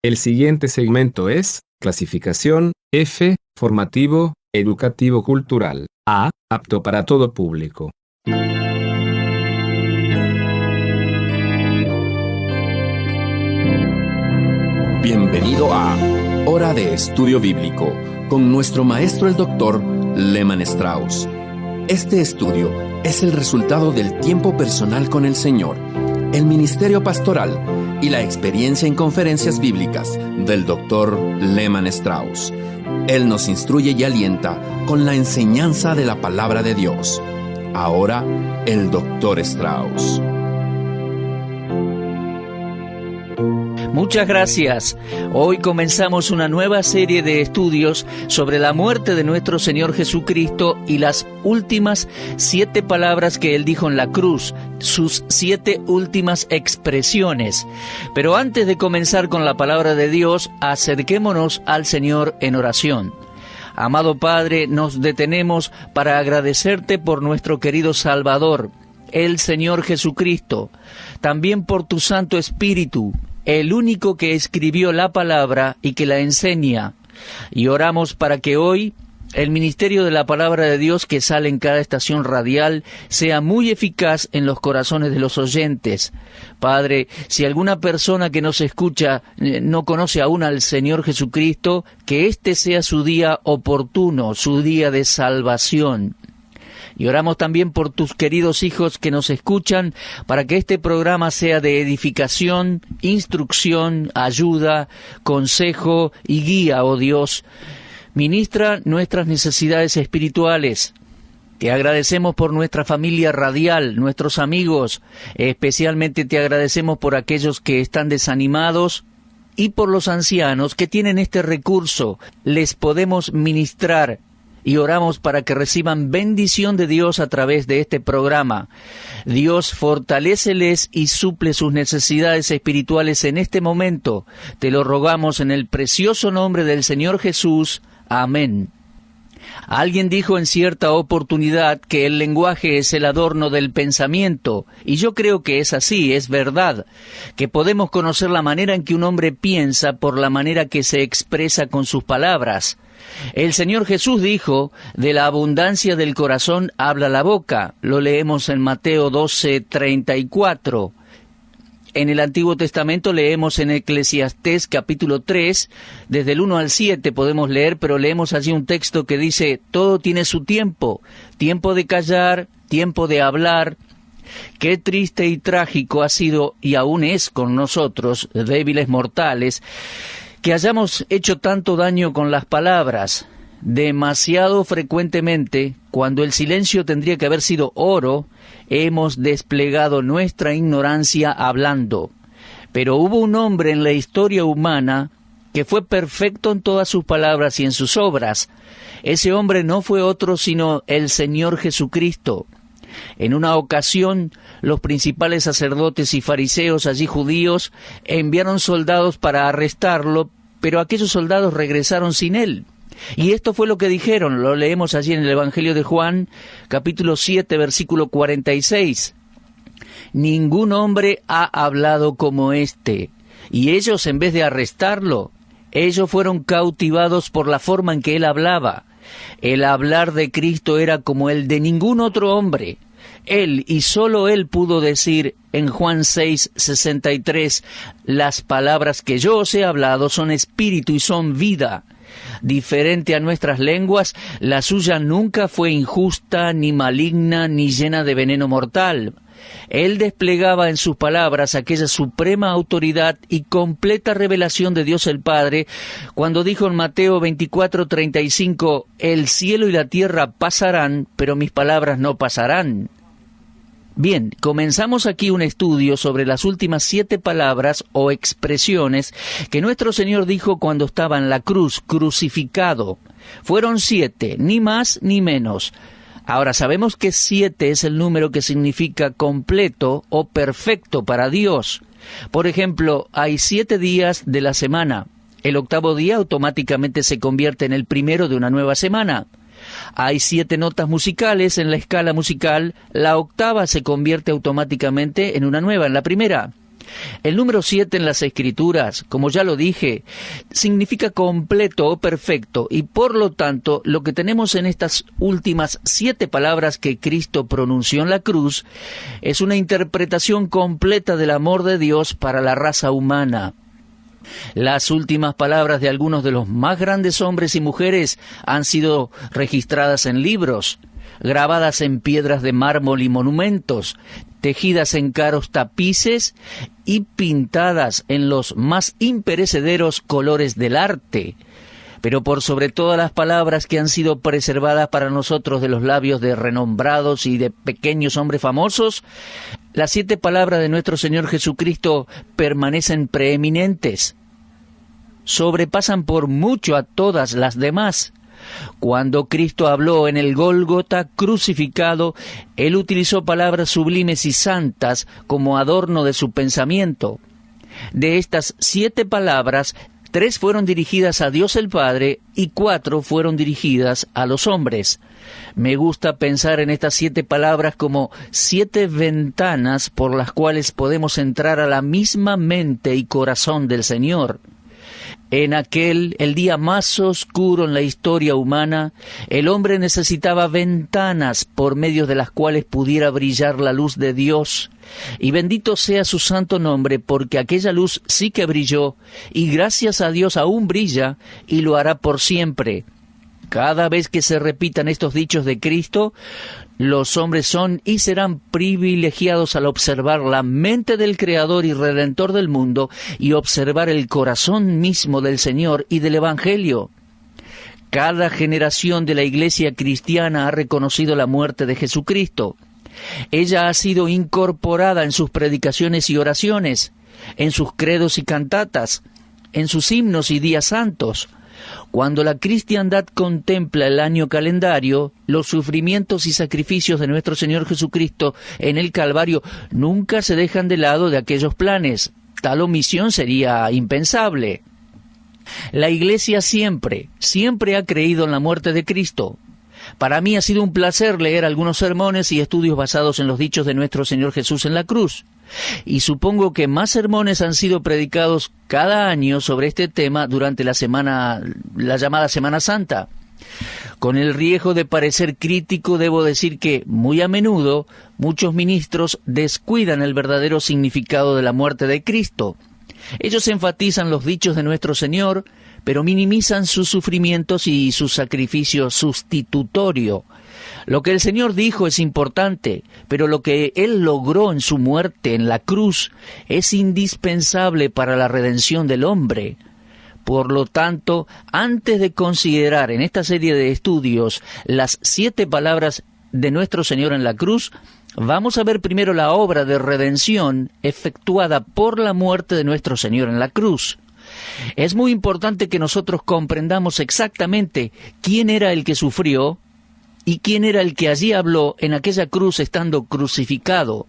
El siguiente segmento es clasificación F, formativo, educativo cultural. A, apto para todo público. Bienvenido a Hora de Estudio Bíblico con nuestro maestro el Dr. Lehman Strauss. Este estudio es el resultado del tiempo personal con el Señor, el ministerio pastoral y la experiencia en conferencias bíblicas del Dr. Lehman Strauss. Él nos instruye y alienta con la enseñanza de la palabra de Dios. Ahora, el Dr. Strauss. Muchas gracias. Hoy comenzamos una nueva serie de estudios sobre la muerte de nuestro Señor Jesucristo y las últimas 7 palabras que Él dijo en la cruz, sus 7 últimas expresiones. Pero antes de comenzar con la palabra de Dios, acerquémonos al Señor en oración. Amado Padre, nos detenemos para agradecerte por nuestro querido Salvador, el Señor Jesucristo, también por tu Santo Espíritu, el único que escribió la palabra y que la enseña. Y oramos para que hoy el ministerio de la palabra de Dios que sale en cada estación radial sea muy eficaz en los corazones de los oyentes. Padre, si alguna persona que nos escucha no conoce aún al Señor Jesucristo, que este sea su día oportuno, su día de salvación. Y oramos también por tus queridos hijos que nos escuchan, para que este programa sea de edificación, instrucción, ayuda, consejo y guía, oh Dios. Ministra nuestras necesidades espirituales. Te agradecemos por nuestra familia radial, nuestros amigos. Especialmente te agradecemos por aquellos que están desanimados y por los ancianos que tienen este recurso. Les podemos ministrar. Y oramos para que reciban bendición de Dios a través de este programa. Dios, fortaléceles y suple sus necesidades espirituales en este momento. Te lo rogamos en el precioso nombre del Señor Jesús. Amén. Alguien dijo en cierta oportunidad que el lenguaje es el adorno del pensamiento, y yo creo que es así, es verdad, que podemos conocer la manera en que un hombre piensa por la manera que se expresa con sus palabras. El Señor Jesús dijo, de la abundancia del corazón habla la boca. Lo leemos en Mateo 12:34. En el Antiguo Testamento leemos en Eclesiastés capítulo 3, desde el 1 al 7 podemos leer, pero leemos allí un texto que dice, todo tiene su tiempo, tiempo de callar, tiempo de hablar. Qué triste y trágico ha sido y aún es con nosotros, débiles mortales, que hayamos hecho tanto daño con las palabras. Demasiado frecuentemente, cuando el silencio tendría que haber sido oro, hemos desplegado nuestra ignorancia hablando. Pero hubo un hombre en la historia humana que fue perfecto en todas sus palabras y en sus obras. Ese hombre no fue otro sino el Señor Jesucristo. En una ocasión, los principales sacerdotes y fariseos allí judíos enviaron soldados para arrestarlo, pero aquellos soldados regresaron sin él. Y esto fue lo que dijeron, lo leemos allí en el Evangelio de Juan, capítulo 7, versículo 46. Ningún hombre ha hablado como este. Y ellos, en vez de arrestarlo, ellos fueron cautivados por la forma en que él hablaba. El hablar de Cristo era como el de ningún otro hombre. Él y solo él pudo decir en Juan 6:63, las palabras que yo os he hablado son espíritu y son vida. Diferente a nuestras lenguas, la suya nunca fue injusta, ni maligna, ni llena de veneno mortal. Él desplegaba en sus palabras aquella suprema autoridad y completa revelación de Dios el Padre, cuando dijo en Mateo 24:35, el cielo y la tierra pasarán, pero mis palabras no pasarán. Bien, comenzamos aquí un estudio sobre las últimas 7 palabras o expresiones que nuestro Señor dijo cuando estaba en la cruz, crucificado. Fueron 7, ni más ni menos. Ahora, sabemos que 7 es el número que significa completo o perfecto para Dios. Por ejemplo, hay 7 días de la semana. El 8º día automáticamente se convierte en el primero de una nueva semana. Hay 7 notas musicales en la escala musical, la 8ª se convierte automáticamente en una nueva, en la primera. El número 7 en las Escrituras, como ya lo dije, significa completo o perfecto, y por lo tanto, lo que tenemos en estas últimas 7 palabras que Cristo pronunció en la cruz es una interpretación completa del amor de Dios para la raza humana. Las últimas palabras de algunos de los más grandes hombres y mujeres han sido registradas en libros, grabadas en piedras de mármol y monumentos, tejidas en caros tapices y pintadas en los más imperecederos colores del arte. Pero por sobre todas las palabras que han sido preservadas para nosotros de los labios de renombrados y de pequeños hombres famosos, las 7 palabras de nuestro Señor Jesucristo permanecen preeminentes. Sobrepasan por mucho a todas las demás. Cuando Cristo habló en el Gólgota crucificado, Él utilizó palabras sublimes y santas como adorno de su pensamiento. De estas 7 palabras, 3 fueron dirigidas a Dios el Padre y 4 fueron dirigidas a los hombres. Me gusta pensar en estas 7 palabras como 7 ventanas por las cuales podemos entrar a la misma mente y corazón del Señor. En el día más oscuro en la historia humana, el hombre necesitaba ventanas por medio de las cuales pudiera brillar la luz de Dios. Y bendito sea su santo nombre, porque aquella luz sí que brilló, y gracias a Dios aún brilla, y lo hará por siempre. Cada vez que se repitan estos dichos de Cristo, los hombres son y serán privilegiados al observar la mente del Creador y Redentor del mundo y observar el corazón mismo del Señor y del Evangelio. Cada generación de la Iglesia cristiana ha reconocido la muerte de Jesucristo. Ella ha sido incorporada en sus predicaciones y oraciones, en sus credos y cantatas, en sus himnos y días santos. Cuando la cristiandad contempla el año calendario, los sufrimientos y sacrificios de nuestro Señor Jesucristo en el Calvario nunca se dejan de lado de aquellos planes. Tal omisión sería impensable. La Iglesia siempre ha creído en la muerte de Cristo. Para mí ha sido un placer leer algunos sermones y estudios basados en los dichos de nuestro Señor Jesús en la cruz. Y supongo que más sermones han sido predicados cada año sobre este tema durante la llamada Semana Santa. Con el riesgo de parecer crítico, debo decir que, muy a menudo, muchos ministros descuidan el verdadero significado de la muerte de Cristo. Ellos enfatizan los dichos de nuestro Señor, pero minimizan sus sufrimientos y su sacrificio sustitutorio. Lo que el Señor dijo es importante, pero lo que Él logró en su muerte en la cruz es indispensable para la redención del hombre. Por lo tanto, antes de considerar en esta serie de estudios las 7 palabras de nuestro Señor en la cruz, vamos a ver primero la obra de redención efectuada por la muerte de nuestro Señor en la cruz. Es muy importante que nosotros comprendamos exactamente quién era el que sufrió y quién era el que allí habló en aquella cruz estando crucificado.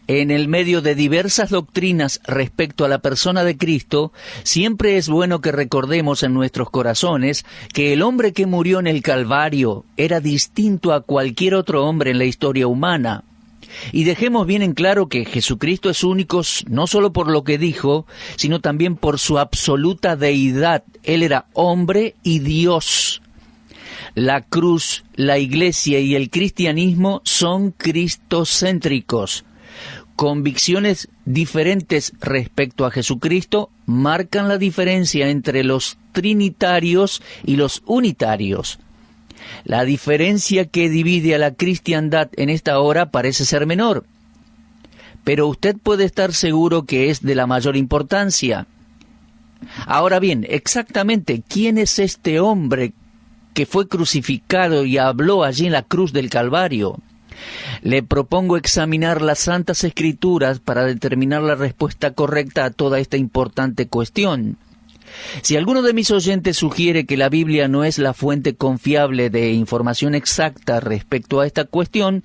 En el medio de diversas doctrinas respecto a la persona de Cristo, siempre es bueno que recordemos en nuestros corazones que el hombre que murió en el Calvario era distinto a cualquier otro hombre en la historia humana. Y dejemos bien en claro que Jesucristo es único no solo por lo que dijo, sino también por su absoluta deidad. Él era hombre y Dios. La cruz, la Iglesia y el cristianismo son cristocéntricos. Convicciones diferentes respecto a Jesucristo marcan la diferencia entre los trinitarios y los unitarios. La diferencia que divide a la cristiandad en esta hora parece ser menor, pero usted puede estar seguro que es de la mayor importancia. Ahora bien, exactamente, ¿quién es este hombre que fue crucificado y habló allí en la cruz del Calvario? Le propongo examinar las Santas Escrituras para determinar la respuesta correcta a toda esta importante cuestión. Si alguno de mis oyentes sugiere que la Biblia no es la fuente confiable de información exacta respecto a esta cuestión,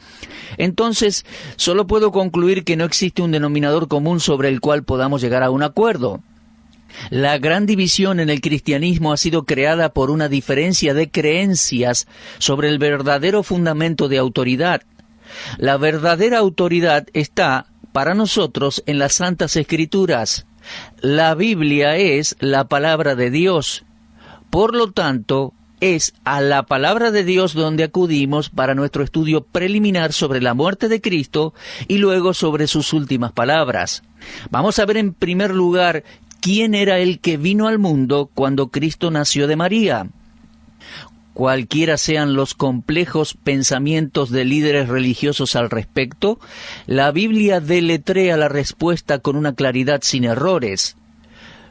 entonces solo puedo concluir que no existe un denominador común sobre el cual podamos llegar a un acuerdo. La gran división en el cristianismo ha sido creada por una diferencia de creencias sobre el verdadero fundamento de autoridad. La verdadera autoridad está, para nosotros en las Santas Escrituras. La Biblia es la palabra de Dios. Por lo tanto, es a la palabra de Dios donde acudimos para nuestro estudio preliminar sobre la muerte de Cristo y luego sobre sus últimas palabras. Vamos a ver en primer lugar quién era el que vino al mundo cuando Cristo nació de María. Cualquiera sean los complejos pensamientos de líderes religiosos al respecto, la Biblia deletrea la respuesta con una claridad sin errores.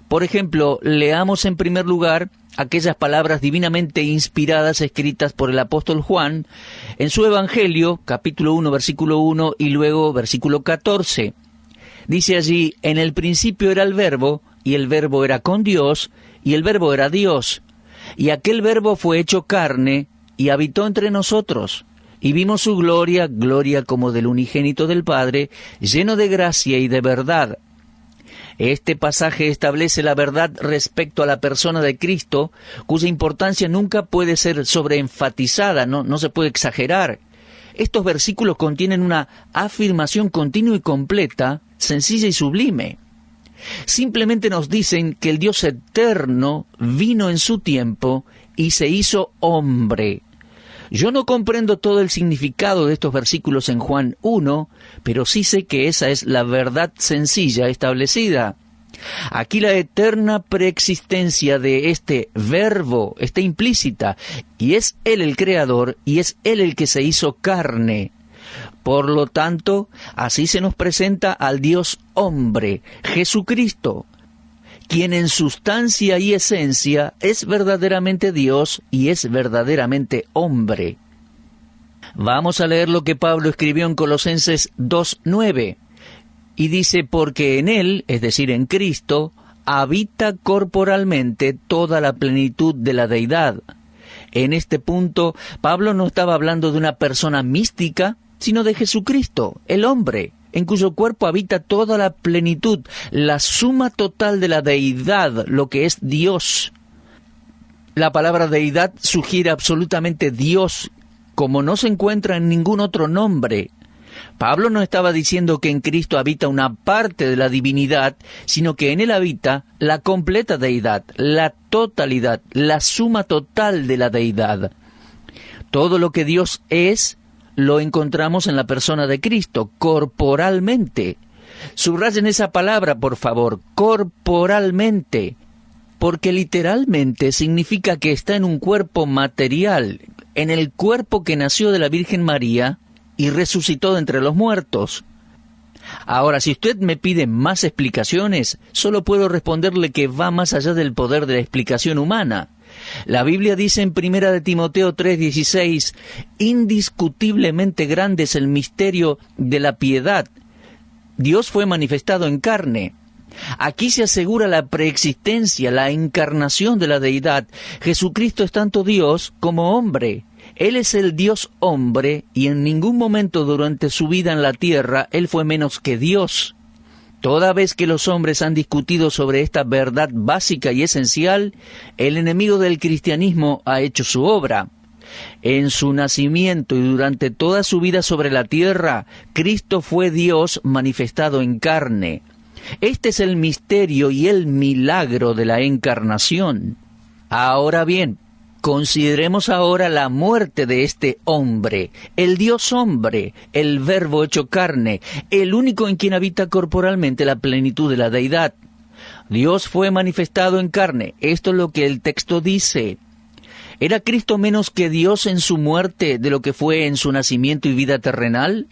Por ejemplo, leamos en primer lugar aquellas palabras divinamente inspiradas escritas por el apóstol Juan en su Evangelio, capítulo 1, versículo 1 y luego versículo 14. Dice allí: en el principio era el Verbo, y el Verbo era con Dios, y el Verbo era Dios. Y aquel Verbo fue hecho carne, y habitó entre nosotros, y vimos su gloria, gloria como del unigénito del Padre, lleno de gracia y de verdad. Este pasaje establece la verdad respecto a la persona de Cristo, cuya importancia nunca puede ser sobreenfatizada, no se puede exagerar. Estos versículos contienen una afirmación continua y completa, sencilla y sublime. Simplemente nos dicen que el Dios eterno vino en su tiempo y se hizo hombre. Yo no comprendo todo el significado de estos versículos en Juan 1, pero sí sé que esa es la verdad sencilla establecida. Aquí la eterna preexistencia de este Verbo está implícita, y es Él el Creador, y es Él el que se hizo carne. Por lo tanto, así se nos presenta al Dios hombre, Jesucristo, quien en sustancia y esencia es verdaderamente Dios y es verdaderamente hombre. Vamos a leer lo que Pablo escribió en Colosenses 2:9, y dice: porque en Él, es decir, en Cristo, habita corporalmente toda la plenitud de la deidad. En este punto, Pablo no estaba hablando de una persona mística, sino de Jesucristo, el hombre, en cuyo cuerpo habita toda la plenitud, la suma total de la deidad, lo que es Dios. La palabra deidad sugiere absolutamente Dios, como no se encuentra en ningún otro nombre. Pablo no estaba diciendo que en Cristo habita una parte de la divinidad, sino que en Él habita la completa deidad, la totalidad, la suma total de la deidad. Todo lo que Dios es, lo encontramos en la persona de Cristo, corporalmente. Subrayen esa palabra, por favor, corporalmente, porque literalmente significa que está en un cuerpo material, en el cuerpo que nació de la Virgen María y resucitó de entre los muertos. Ahora, si usted me pide más explicaciones, solo puedo responderle que va más allá del poder de la explicación humana. La Biblia dice en 1 de Timoteo 3:16, indiscutiblemente grande es el misterio de la piedad. Dios fue manifestado en carne. Aquí se asegura la preexistencia, la encarnación de la deidad. Jesucristo es tanto Dios como hombre. Él es el Dios hombre y en ningún momento durante su vida en la tierra Él fue menos que Dios. Toda vez que los hombres han discutido sobre esta verdad básica y esencial, el enemigo del cristianismo ha hecho su obra. En su nacimiento y durante toda su vida sobre la tierra, Cristo fue Dios manifestado en carne. Este es el misterio y el milagro de la encarnación. Ahora bien, consideremos ahora la muerte de este hombre, el Dios hombre, el Verbo hecho carne, el único en quien habita corporalmente la plenitud de la deidad. Dios fue manifestado en carne, esto es lo que el texto dice. ¿Era Cristo menos que Dios en su muerte de lo que fue en su nacimiento y vida terrenal?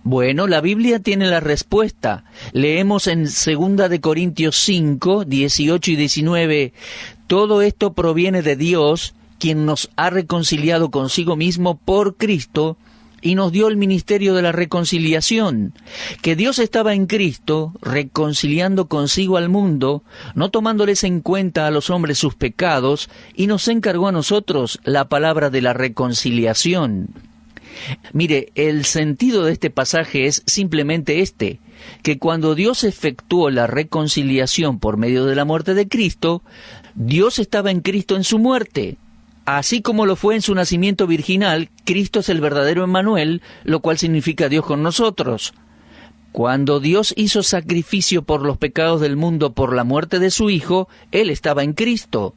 Bueno, la Biblia tiene la respuesta. Leemos en 2 de Corintios 5, 18 y 19, todo esto proviene de Dios, quien nos ha reconciliado consigo mismo por Cristo y nos dio el ministerio de la reconciliación, que Dios estaba en Cristo reconciliando consigo al mundo, no tomándoles en cuenta a los hombres sus pecados, y nos encargó a nosotros la palabra de la reconciliación. Mire, el sentido de este pasaje es simplemente este, que cuando Dios efectuó la reconciliación por medio de la muerte de Cristo, Dios estaba en Cristo en su muerte. Así como lo fue en su nacimiento virginal, Cristo es el verdadero Emmanuel, lo cual significa Dios con nosotros. Cuando Dios hizo sacrificio por los pecados del mundo por la muerte de su Hijo, Él estaba en Cristo.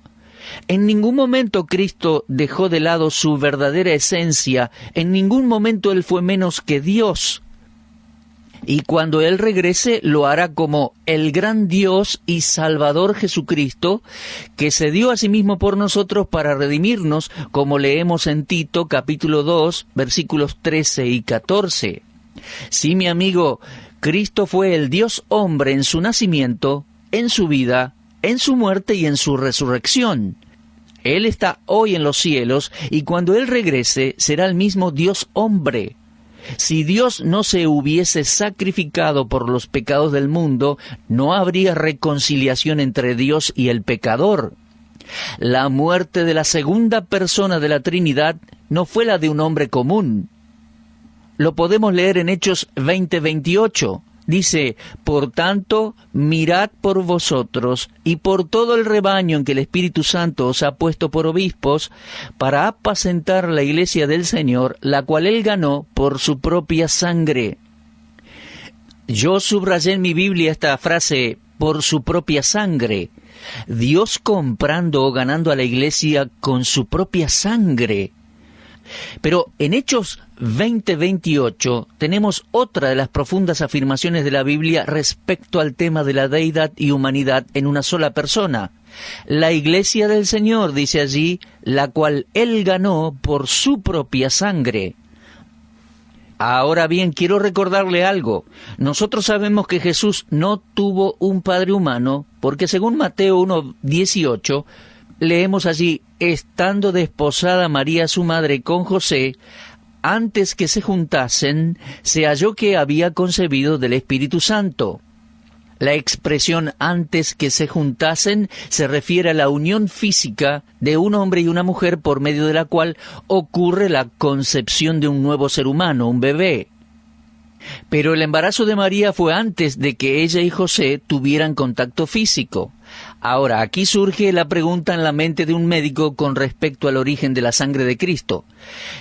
En ningún momento Cristo dejó de lado su verdadera esencia, en ningún momento Él fue menos que Dios. Y cuando Él regrese, lo hará como el gran Dios y Salvador Jesucristo, que se dio a sí mismo por nosotros para redimirnos, como leemos en Tito capítulo 2, versículos 13 y 14. Sí, mi amigo, Cristo fue el Dios hombre en su nacimiento, en su vida, en su muerte y en su resurrección. Él está hoy en los cielos y cuando Él regrese será el mismo Dios hombre. Si Dios no se hubiese sacrificado por los pecados del mundo, no habría reconciliación entre Dios y el pecador. La muerte de la segunda persona de la Trinidad no fue la de un hombre común. Lo podemos leer en Hechos 20:28. Dice, por tanto, mirad por vosotros y por todo el rebaño en que el Espíritu Santo os ha puesto por obispos, para apacentar la iglesia del Señor, la cual Él ganó por su propia sangre. Yo subrayé en mi Biblia esta frase, por su propia sangre. Dios comprando o ganando a la iglesia con su propia sangre. Pero en Hechos 20:28 tenemos otra de las profundas afirmaciones de la Biblia respecto al tema de la deidad y humanidad en una sola persona. La iglesia del Señor, dice allí, la cual Él ganó por su propia sangre. Ahora bien, quiero recordarle algo. Nosotros sabemos que Jesús no tuvo un padre humano, porque según Mateo 1:18, leemos allí, estando desposada María su madre con José, antes que se juntasen, se halló que había concebido del Espíritu Santo. La expresión antes que se juntasen se refiere a la unión física de un hombre y una mujer por medio de la cual ocurre la concepción de un nuevo ser humano, un bebé. Pero el embarazo de María fue antes de que ella y José tuvieran contacto físico. Ahora, aquí surge la pregunta en la mente de un médico con respecto al origen de la sangre de Cristo.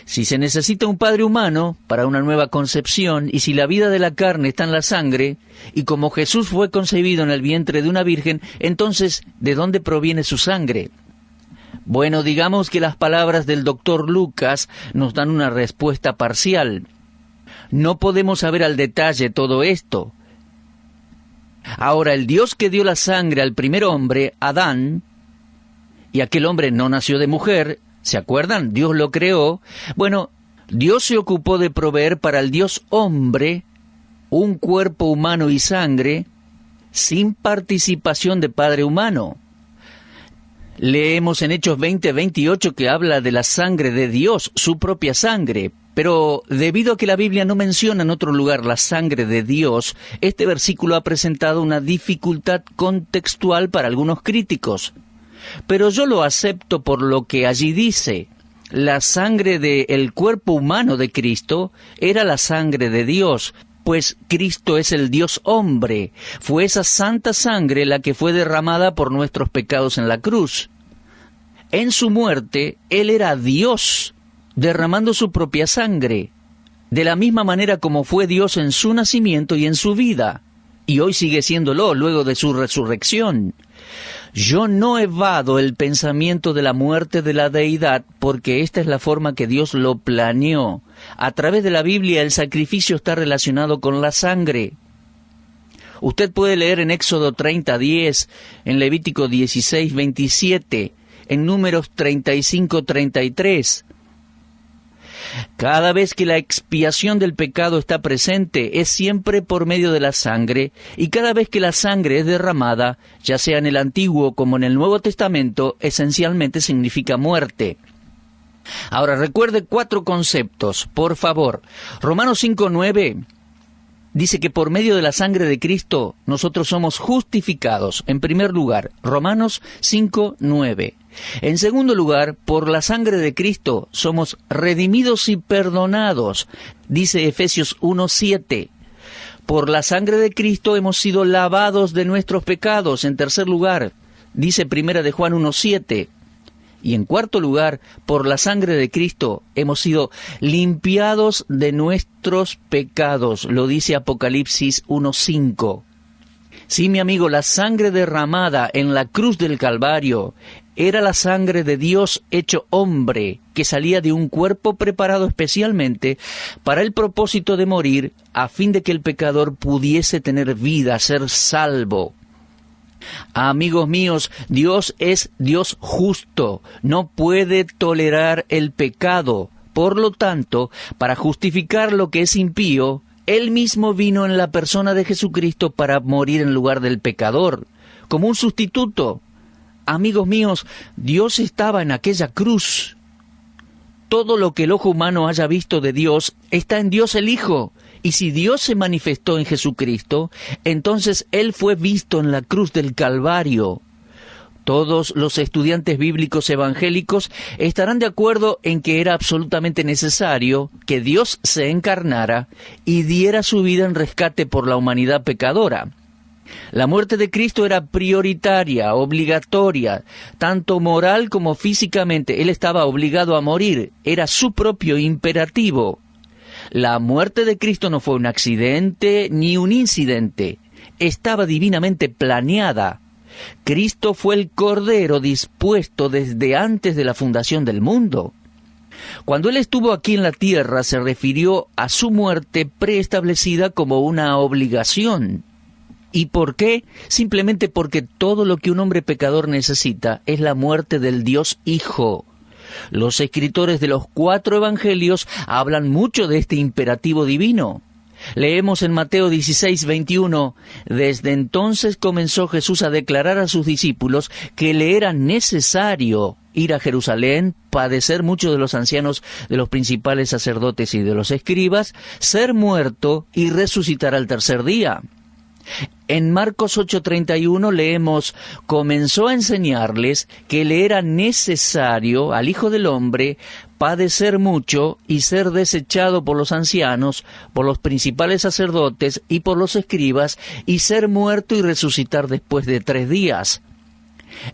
Si se necesita un padre humano para una nueva concepción, y si la vida de la carne está en la sangre, y como Jesús fue concebido en el vientre de una virgen, entonces, ¿de dónde proviene su sangre? Bueno, digamos que las palabras del doctor Lucas nos dan una respuesta parcial. No podemos saber al detalle todo esto. Ahora, el Dios que dio la sangre al primer hombre, Adán, y aquel hombre no nació de mujer, ¿se acuerdan? Dios lo creó. Bueno, Dios se ocupó de proveer para el Dios hombre un cuerpo humano y sangre sin participación de padre humano. Leemos en Hechos 20:28 que habla de la sangre de Dios, su propia sangre. Pero debido a que la Biblia no menciona en otro lugar la sangre de Dios, este versículo ha presentado una dificultad contextual para algunos críticos. Pero yo lo acepto por lo que allí dice. La sangre del cuerpo humano de Cristo era la sangre de Dios, pues Cristo es el Dios hombre. Fue esa santa sangre la que fue derramada por nuestros pecados en la cruz. En su muerte, Él era Dios, derramando su propia sangre, de la misma manera como fue Dios en su nacimiento y en su vida, y hoy sigue siéndolo luego de su resurrección. Yo no evado el pensamiento de la muerte de la deidad, porque esta es la forma que Dios lo planeó. A través de la Biblia el sacrificio está relacionado con la sangre. Usted puede leer en Éxodo 30:10, en Levítico 16:27, en Números 35:33. Cada vez que la expiación del pecado está presente, es siempre por medio de la sangre, y cada vez que la sangre es derramada, ya sea en el Antiguo como en el Nuevo Testamento, esencialmente significa muerte. Ahora, recuerde 4 conceptos, por favor. Romanos 5:9 dice que por medio de la sangre de Cristo nosotros somos justificados. En primer lugar, Romanos 5:9. En segundo lugar, por la sangre de Cristo somos redimidos y perdonados, dice Efesios 1:7. Por la sangre de Cristo hemos sido lavados de nuestros pecados. En tercer lugar, dice Primera de Juan 1:7. Y en cuarto lugar, por la sangre de Cristo hemos sido limpiados de nuestros pecados, lo dice Apocalipsis 1:5. Sí, mi amigo, la sangre derramada en la cruz del Calvario era la sangre de Dios hecho hombre, que salía de un cuerpo preparado especialmente para el propósito de morir, a fin de que el pecador pudiese tener vida, ser salvo. Amigos míos, Dios es Dios justo, no puede tolerar el pecado. Por lo tanto, para justificar lo que es impío, Él mismo vino en la persona de Jesucristo para morir en lugar del pecador, como un sustituto. Amigos míos, Dios estaba en aquella cruz. Todo lo que el ojo humano haya visto de Dios está en Dios el Hijo. Y si Dios se manifestó en Jesucristo, entonces Él fue visto en la cruz del Calvario. Todos los estudiantes bíblicos evangélicos estarán de acuerdo en que era absolutamente necesario que Dios se encarnara y diera su vida en rescate por la humanidad pecadora. La muerte de Cristo era prioritaria, obligatoria, tanto moral como físicamente. Él estaba obligado a morir, era su propio imperativo. La muerte de Cristo no fue un accidente ni un incidente, estaba divinamente planeada. Cristo fue el Cordero dispuesto desde antes de la fundación del mundo. Cuando Él estuvo aquí en la tierra, se refirió a su muerte preestablecida como una obligación. ¿Y por qué? Simplemente porque todo lo que un hombre pecador necesita es la muerte del Dios Hijo. Los escritores de los 4 evangelios hablan mucho de este imperativo divino. Leemos en Mateo 16:21, «Desde entonces comenzó Jesús a declarar a sus discípulos que le era necesario ir a Jerusalén, padecer mucho de los ancianos, de los principales sacerdotes y de los escribas, ser muerto y resucitar al tercer día». En Marcos 8:31 leemos, comenzó a enseñarles que le era necesario al Hijo del Hombre padecer mucho y ser desechado por los ancianos, por los principales sacerdotes y por los escribas, y ser muerto y resucitar después de 3 días.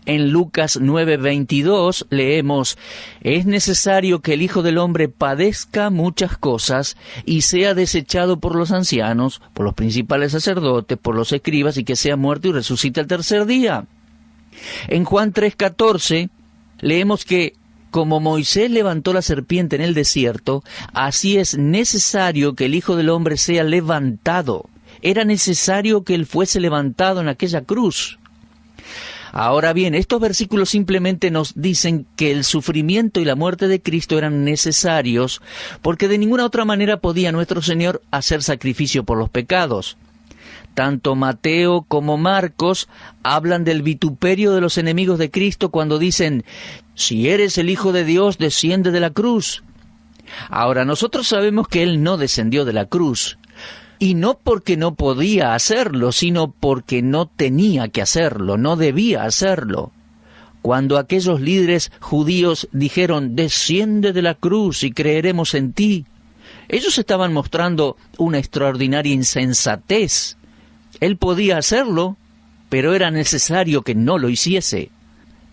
En Lucas 9:22 leemos, es necesario que el Hijo del Hombre padezca muchas cosas y sea desechado por los ancianos, por los principales sacerdotes, por los escribas, y que sea muerto y resucite al tercer día. En Juan 3:14 leemos que como Moisés levantó la serpiente en el desierto, así es necesario que el Hijo del Hombre sea levantado. Era necesario que Él fuese levantado en aquella cruz. Ahora bien, estos versículos simplemente nos dicen que el sufrimiento y la muerte de Cristo eran necesarios, porque de ninguna otra manera podía nuestro Señor hacer sacrificio por los pecados. Tanto Mateo como Marcos hablan del vituperio de los enemigos de Cristo cuando dicen, si eres el Hijo de Dios, desciende de la cruz. Ahora, nosotros sabemos que Él no descendió de la cruz. Y no porque no podía hacerlo, sino porque no tenía que hacerlo, no debía hacerlo. Cuando aquellos líderes judíos dijeron, desciende de la cruz y creeremos en ti, ellos estaban mostrando una extraordinaria insensatez. Él podía hacerlo, pero era necesario que no lo hiciese.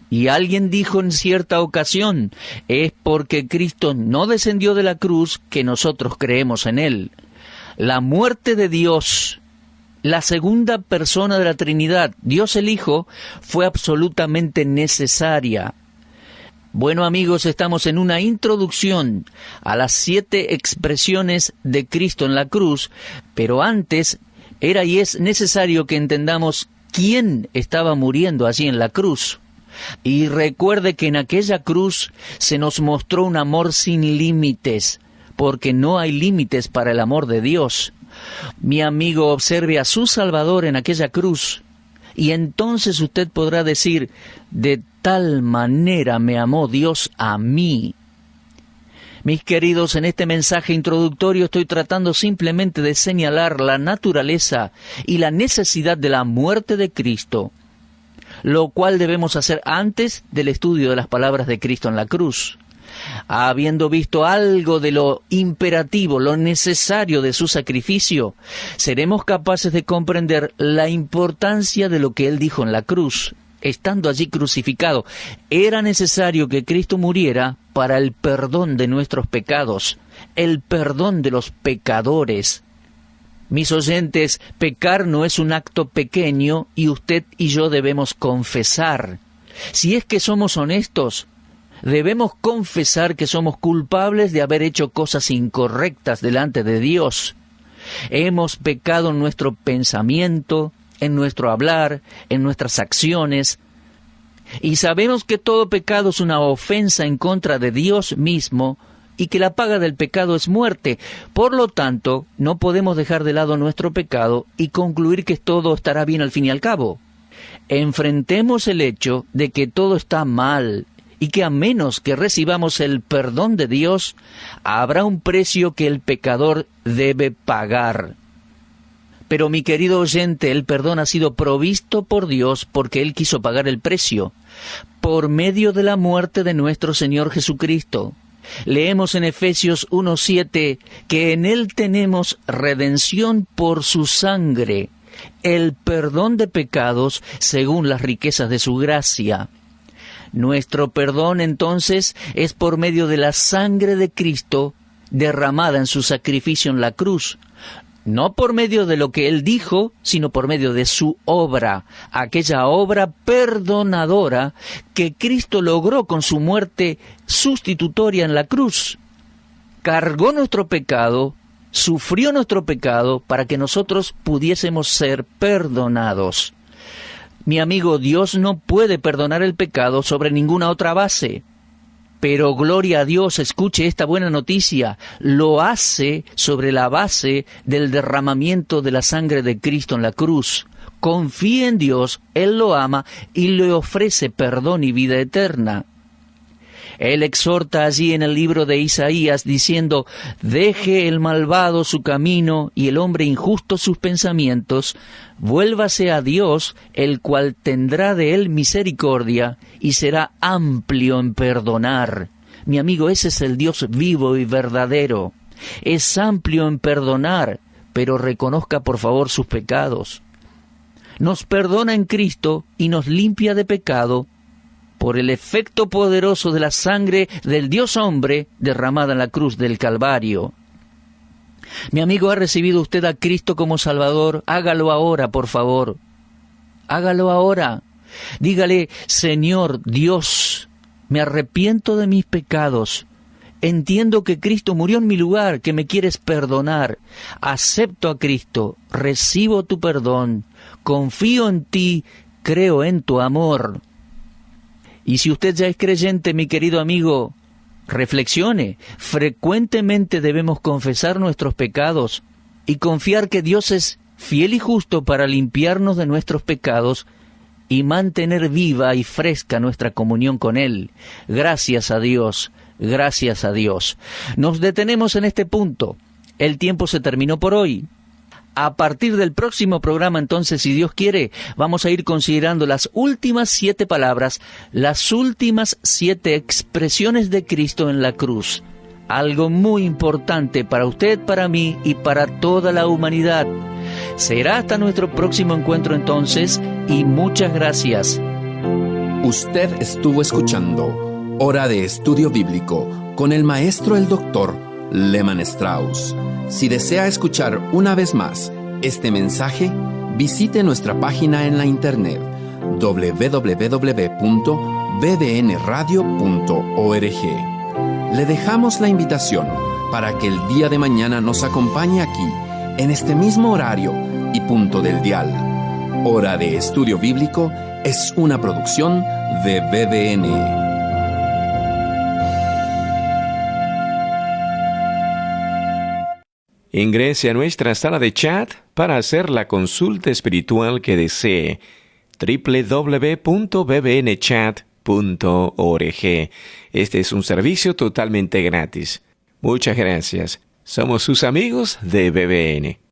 Y alguien dijo en cierta ocasión, es porque Cristo no descendió de la cruz que nosotros creemos en Él. La muerte de Dios, la segunda persona de la Trinidad, Dios el Hijo, fue absolutamente necesaria. Bueno, amigos, estamos en una introducción a las 7 expresiones de Cristo en la cruz, pero antes era y es necesario que entendamos quién estaba muriendo allí en la cruz. Y recuerde que en aquella cruz se nos mostró un amor sin límites, porque no hay límites para el amor de Dios. Mi amigo, observe a su Salvador en aquella cruz, y entonces usted podrá decir, de tal manera me amó Dios a mí. Mis queridos, en este mensaje introductorio estoy tratando simplemente de señalar la naturaleza y la necesidad de la muerte de Cristo, lo cual debemos hacer antes del estudio de las palabras de Cristo en la cruz. Habiendo visto algo de lo imperativo, lo necesario de su sacrificio, seremos capaces de comprender la importancia de lo que Él dijo en la cruz. estando allí crucificado. Era necesario que Cristo muriera para el perdón de nuestros pecados, el perdón de los pecadores. Mis oyentes, pecar no es un acto pequeño y usted y yo debemos confesar. Si es que somos honestos, debemos confesar que somos culpables de haber hecho cosas incorrectas delante de Dios. Hemos pecado en nuestro pensamiento, en nuestro hablar, en nuestras acciones, y sabemos que todo pecado es una ofensa en contra de Dios mismo, y que la paga del pecado es muerte. Por lo tanto, no podemos dejar de lado nuestro pecado y concluir que todo estará bien al fin y al cabo. Enfrentemos el hecho de que todo está mal y que a menos que recibamos el perdón de Dios, habrá un precio que el pecador debe pagar. Pero mi querido oyente, el perdón ha sido provisto por Dios porque Él quiso pagar el precio, por medio de la muerte de nuestro Señor Jesucristo. Leemos en Efesios 1:7 que en Él tenemos redención por su sangre, el perdón de pecados según las riquezas de su gracia. Nuestro perdón entonces es por medio de la sangre de Cristo derramada en su sacrificio en la cruz. No por medio de lo que Él dijo, sino por medio de su obra, aquella obra perdonadora que Cristo logró con su muerte sustitutoria en la cruz. Cargó nuestro pecado, sufrió nuestro pecado para que nosotros pudiésemos ser perdonados. Mi amigo, Dios no puede perdonar el pecado sobre ninguna otra base. Pero gloria a Dios, escuche esta buena noticia, lo hace sobre la base del derramamiento de la sangre de Cristo en la cruz. Confíe en Dios, Él lo ama y le ofrece perdón y vida eterna. Él exhorta allí en el libro de Isaías diciendo, «Deje el malvado su camino y el hombre injusto sus pensamientos, vuélvase a Dios, el cual tendrá de él misericordia y será amplio en perdonar». Mi amigo, ese es el Dios vivo y verdadero. Es amplio en perdonar, pero reconozca por favor sus pecados. Nos perdona en Cristo y nos limpia de pecado por el efecto poderoso de la sangre del Dios hombre derramada en la cruz del Calvario. Mi amigo, ¿ha recibido usted a Cristo como Salvador? Hágalo ahora, por favor. Hágalo ahora. Dígale, Señor Dios, me arrepiento de mis pecados. Entiendo que Cristo murió en mi lugar, que me quieres perdonar. Acepto a Cristo, recibo tu perdón, confío en ti, creo en tu amor. Y si usted ya es creyente, mi querido amigo, reflexione. Frecuentemente debemos confesar nuestros pecados y confiar que Dios es fiel y justo para limpiarnos de nuestros pecados y mantener viva y fresca nuestra comunión con Él. Gracias a Dios, gracias a Dios. Nos detenemos en este punto. El tiempo se terminó por hoy. A partir del próximo programa, entonces, si Dios quiere, vamos a ir considerando las últimas 7 palabras, las últimas 7 expresiones de Cristo en la cruz. Algo muy importante para usted, para mí y para toda la humanidad. Será hasta nuestro próximo encuentro entonces, y muchas gracias. Usted estuvo escuchando Hora de Estudio Bíblico con el maestro el doctor Lehmann Strauss. Si desea escuchar una vez más este mensaje, visite nuestra página en la internet www.bbnradio.org. Le dejamos la invitación para que el día de mañana nos acompañe aquí, en este mismo horario y punto del dial. Hora de Estudio Bíblico es una producción de BBN. Ingrese a nuestra sala de chat para hacer la consulta espiritual que desee. www.bbnchat.org. Este es un servicio totalmente gratis. Muchas gracias. Somos sus amigos de BBN.